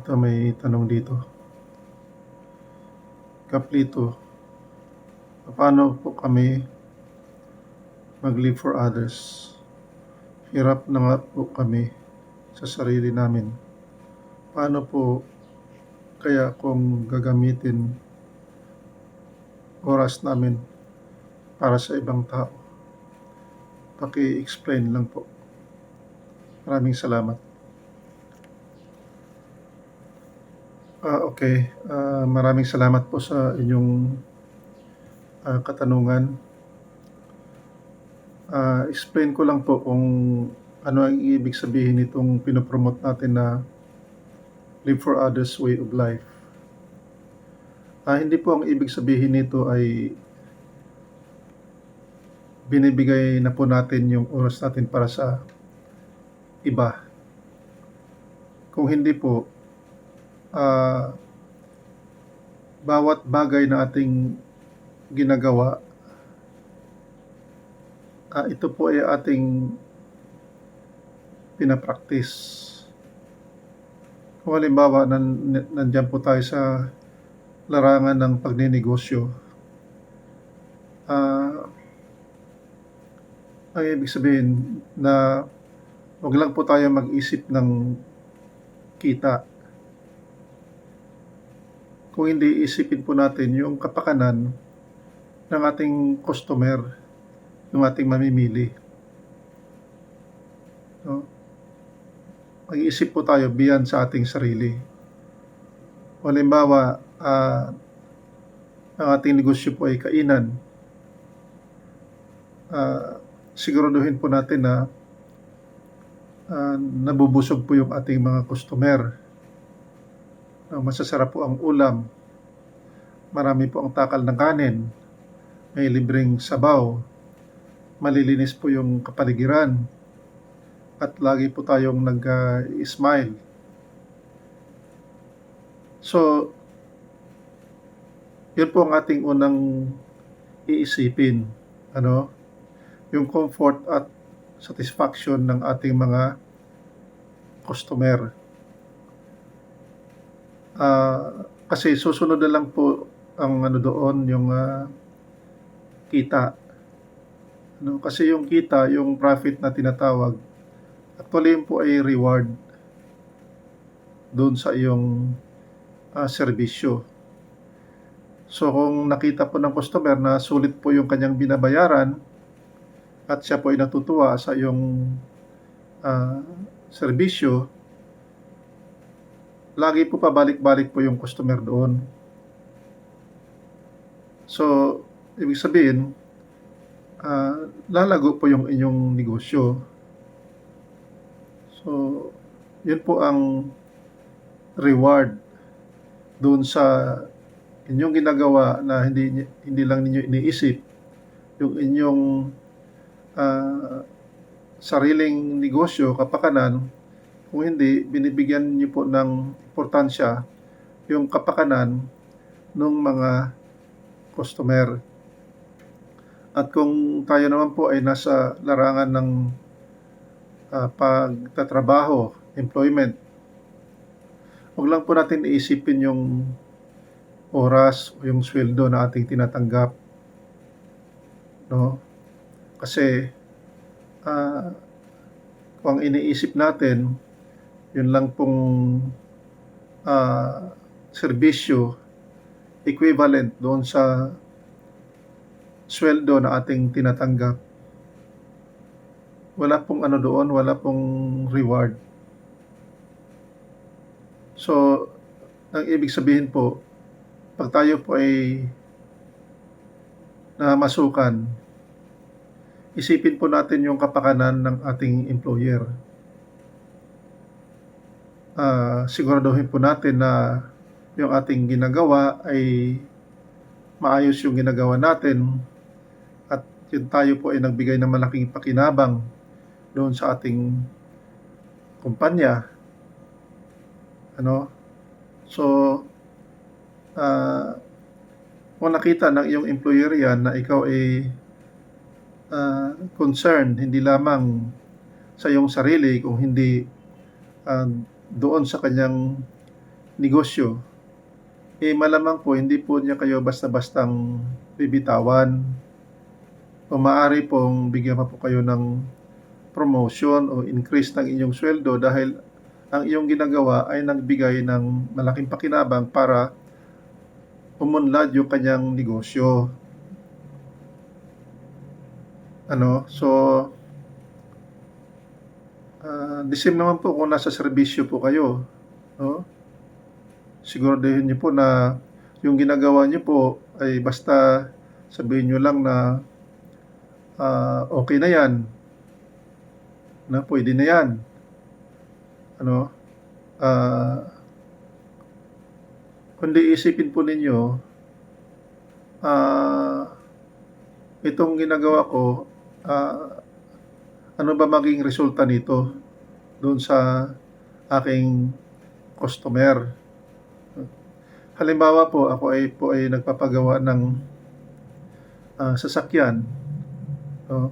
Ito may tanong dito. Kaplito, paano po kami mag-live for others? Hirap na nga po kami sa sarili namin. Paano po kaya kung gagamitin oras namin para sa ibang tao? Paki-explain lang po. Maraming salamat. Okay. Maraming salamat po sa inyong katanungan. Explain ko lang po kung ano ang ibig sabihin nitong pinopromote natin na live for others way of life. Hindi po ang ibig sabihin nito ay binibigay na po natin yung oras natin para sa iba. Kung hindi po, bawat bagay na ating ginagawa, ito po ay ating pinapractice. Kung halimbawa, nandyan po tayo sa larangan ng pagninegosyo, ang ibig sabihin na huwag lang po tayo mag-isip ng kita. Kung hindi, isipin po natin yung kapakanan ng ating customer, yung ating mamimili. No? Mag-iisip po tayo beyond sa ating sarili. Halimbawa, ang ating negosyo po ay kainan. Siguraduhin po natin na nabubusog po yung ating mga customer. Masasarap po ang ulam, marami po ang takal ng kanin, may libreng sabaw, malilinis po yung kapaligiran, at lagi po tayong nag-smile. So, yun po ang ating unang iisipin, yung comfort at satisfaction ng ating mga customer. Kasi susunod na lang po ang doon, yung kita. Kasi yung kita, yung profit na tinatawag, actually yun po ay reward doon sa iyong serbisyo. So kung nakita po ng customer na sulit po yung kanyang binabayaran at siya po ay natutuwa sa iyong serbisyo, lagi po pabalik-balik po yung customer doon. So, ibig sabihin, lalago po yung inyong negosyo. So, yun po ang reward doon sa inyong ginagawa na hindi lang ninyo iniisip yung inyong sariling negosyo, kapakanan. Kung hindi, binibigyan niyo po ng importansya yung kapakanan ng mga customer. At kung tayo naman po ay nasa larangan ng pagtatrabaho, employment, huwag lang po natin iisipin yung oras o yung sweldo na ating tinatanggap. No? Kasi kung ang iniisip natin, yun lang pong serbisyo equivalent doon sa sweldo na ating tinatanggap, wala pong doon, wala pong reward. So, ang ibig sabihin po, pag tayo po ay namasukan, isipin po natin yung kapakanan ng ating employer. Siguraduhin po natin na yung ating ginagawa ay maayos yung ginagawa natin, at yun tayo po ay nagbigay ng malaking pakinabang doon sa ating kumpanya. So, kung nakita ng iyong employer yan na ikaw ay concerned hindi lamang sa iyong sarili, kung hindi doon sa kanyang negosyo, malamang po hindi po niya kayo basta-bastang bibitawan o maaari pong bigyan pa po kayo ng promotion o increase ng inyong sweldo dahil ang iyong ginagawa ay nagbigay ng malaking pakinabang para umunlad yung kanyang negosyo. So, the same naman po kung nasa serbisyo po kayo, no? Siguraduhin niyo po na yung ginagawa niyo po ay basta sabihin niyo lang na, okey na 'yan, na puwede na 'yan, ano, kundi isipin po ninyo, itong ginagawa ko, ano ba maging resulta nito do'n sa aking customer. Halimbawa po, ako ay nagpapagawa ng, sasakyan, 'no.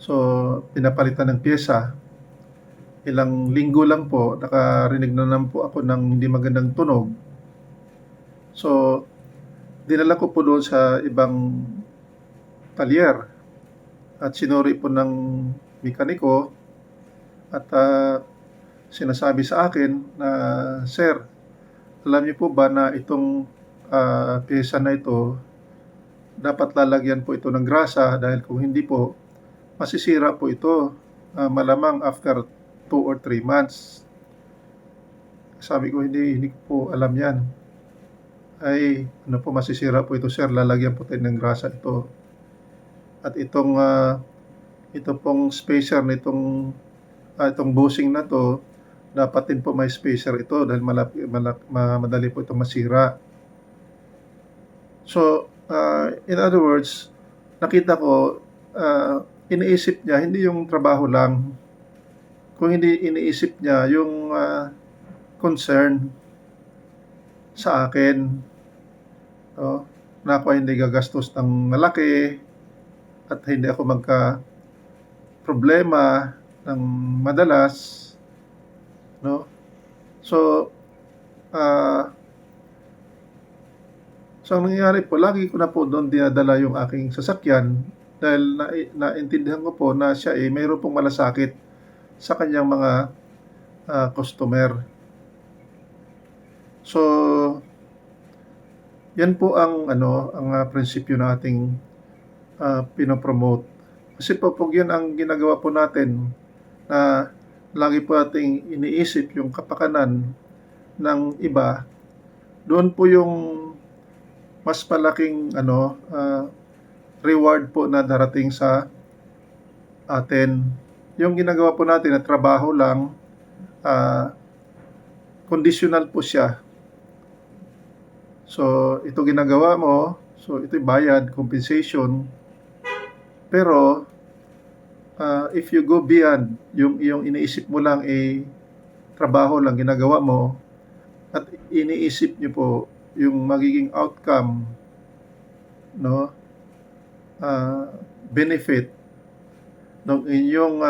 So, pinapalitan ng piyesa. Ilang linggo lang po, nakarinig na naman po ako ng hindi magandang tunog. So, dinala ko po doon sa ibang talyer at sinuri po ng mekaniko at, sinasabi sa akin na, "Sir, alam niyo po ba na itong, piyesa na ito dapat lalagyan po ito ng grasa dahil kung hindi po masisira po ito, malamang after 2 or 3 months." Sabi ko, "Hindi ko po alam 'yan." "Ay, ano po masisira po ito sir, lalagyan po tayo ng grasa ito. At ito pong spacer nitong, itong bushing na 'to, dapat din po may spacer ito dahil madali po itong masira." So, in other words, nakita ko, iniisip niya hindi yung trabaho lang, kung hindi iniisip niya yung, concern sa akin, no, na ako ay hindi gagastos ng malaki at hindi ako magkaproblema ng madalas, no. So, ang nangyayari po, lagi ko na po do'n dinadala yung aking sasakyan dahil naintindihan ko po na siya, mayro'n pong malasakit sa kaniyang mga, customer. So, 'yan po ang prinsipyo na ating, pino-promote. Kasi po 'pag 'yan ang ginagawa po natin na lagi po nating iniisip yung kapakanan ng iba, doon po yung mas malaking reward po na darating sa atin. Yung ginagawa po natin na trabaho lang, conditional po siya. So, ito ginagawa mo, so ito'y bayad, compensation. Pero, if you go beyond yung iyong iniisip mo lang, trabaho lang ginagawa mo at iniisip niyo po yung magiging outcome, no, benefit ng inyong,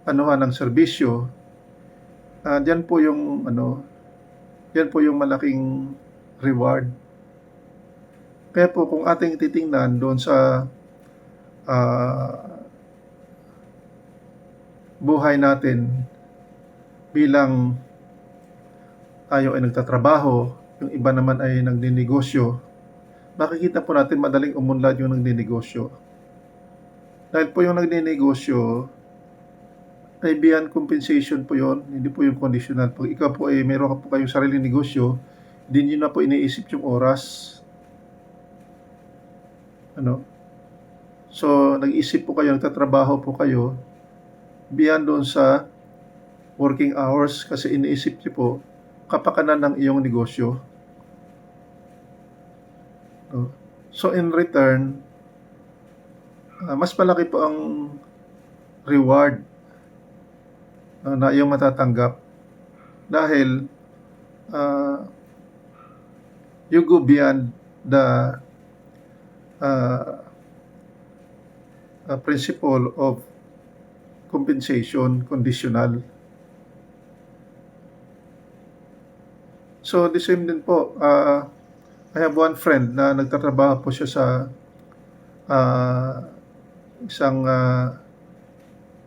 anuhan ng serbisyo, diyan po yung yan po yung malaking reward. Kaya po kung ating titingnan doon sa, buhay natin bilang tayo ay nagtatrabaho, yung iba naman ay nagninegosyo, makikita po natin madaling umunlad yung nagninegosyo. Dahil po yung nagninegosyo ay beyond compensation po yon, hindi po yung conditional. Pag ikaw po ay meron po kayong sariling negosyo, hindi niyo na po iniisip yung oras. So, nag-isip po kayo, nagtatrabaho po kayo beyond doon sa working hours kasi iniisip niyo po kapakanan ng iyong negosyo. So, in return, mas malaki po ang reward na iyong matatanggap dahil you go beyond the principle of compensation conditional. So, the same din po, I have one friend na nagtatrabaho po siya sa, isang,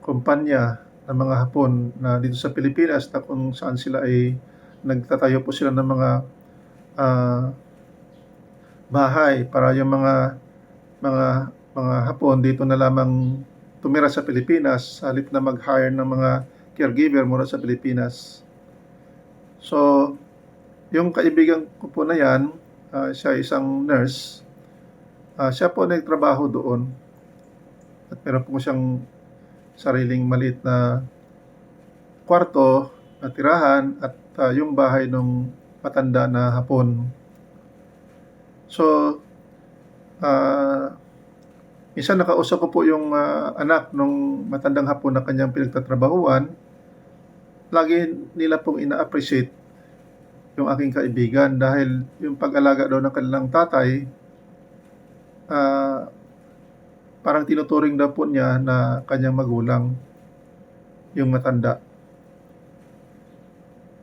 kumpanya ng mga Hapon na dito sa Pilipinas na kung saan sila ay nagtatayo po sila ng mga, ah, bahay para yung mga mga Hapon dito na lamang tumira sa Pilipinas halip na mag-hire ng mga caregiver mula sa Pilipinas. So, yung kaibigan ko po na 'yan, siya ay isang nurse. Siya po nagtrabaho doon at meron po siyang sariling maliit na kwarto na tirahan at, yung bahay nung matanda na Hapon. So, minsan nakausap ko po yung, anak nung matandang Hapon na kanyang pinagtatrabahuhan. Lagi nila pong ina-appreciate yung aking kaibigan dahil yung pag-alaga daw ng kanilang tatay, parang tinuturing daw po niya na kanyang magulang, yung matanda.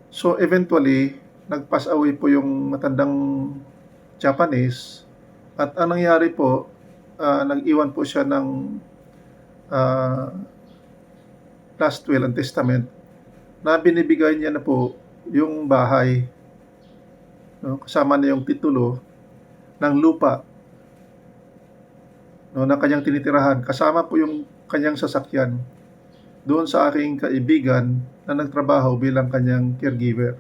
So, eventually, nag-pass away po yung matandang Japanese at ang nangyari po, nag-iwan po siya ng, last will and testament na binibigay niya na po yung bahay, 'no, kasama na yung titulo ng lupa, 'no, na kanyang tinitirahan, kasama po yung kanyang sasakyan doon sa aking kaibigan na nagtrabaho bilang kanyang caregiver.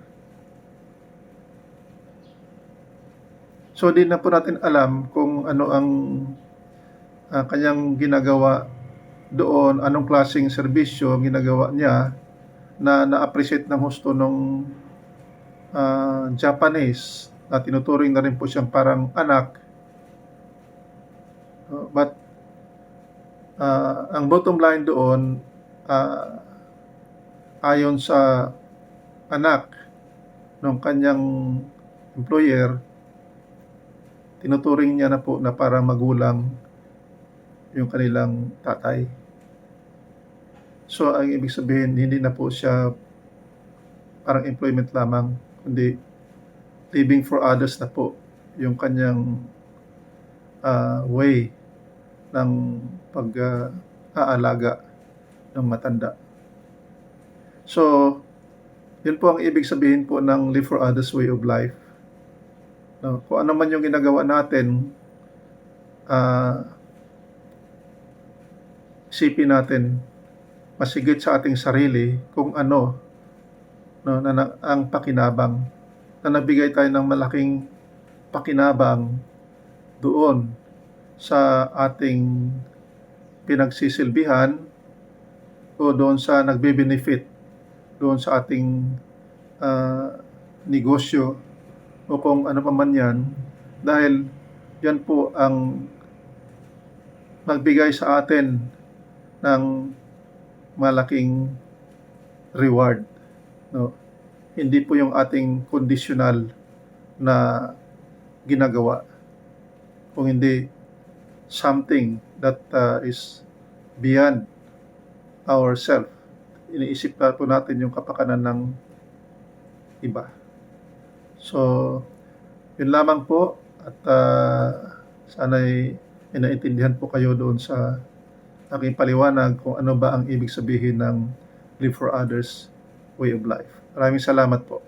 So, di na po natin alam kung ano ang, kanyang ginagawa doon, anong klaseng serbisyo ang ginagawa niya na na-appreciate ng husto nung, Japanese na tinuturing na rin po siyang parang anak. But, ang bottom line doon, ayon sa anak nung kanyang employer, tinuturing niya na po na parang magulang yung kanilang tatay. So, ang ibig sabihin, hindi na po siya parang employment lamang, kundi living for others na po yung kanyang, way ng pag-aalaga ng matanda. So, yun po ang ibig sabihin po ng live for others way of life. No, kung ano man yung ginagawa natin, isipin natin masigit sa ating sarili kung ano, no, ang pakinabang, na nagbigay tayo ng malaking pakinabang doon sa ating pinagsisilbihan o doon sa nagbe-benefit doon sa ating, negosyo o kung ano pa man 'yan, dahil yan po ang magbigay sa atin ng malaking reward, 'no. Hindi po yung ating conditional na ginagawa, kung hindi something that, is beyond ourself. Iniisip na po natin yung kapakanan ng iba. So, yun lamang po at, sana'y may naintindihan po kayo doon sa aking paliwanag kung ano ba ang ibig sabihin ng live for others way of life. Maraming salamat po.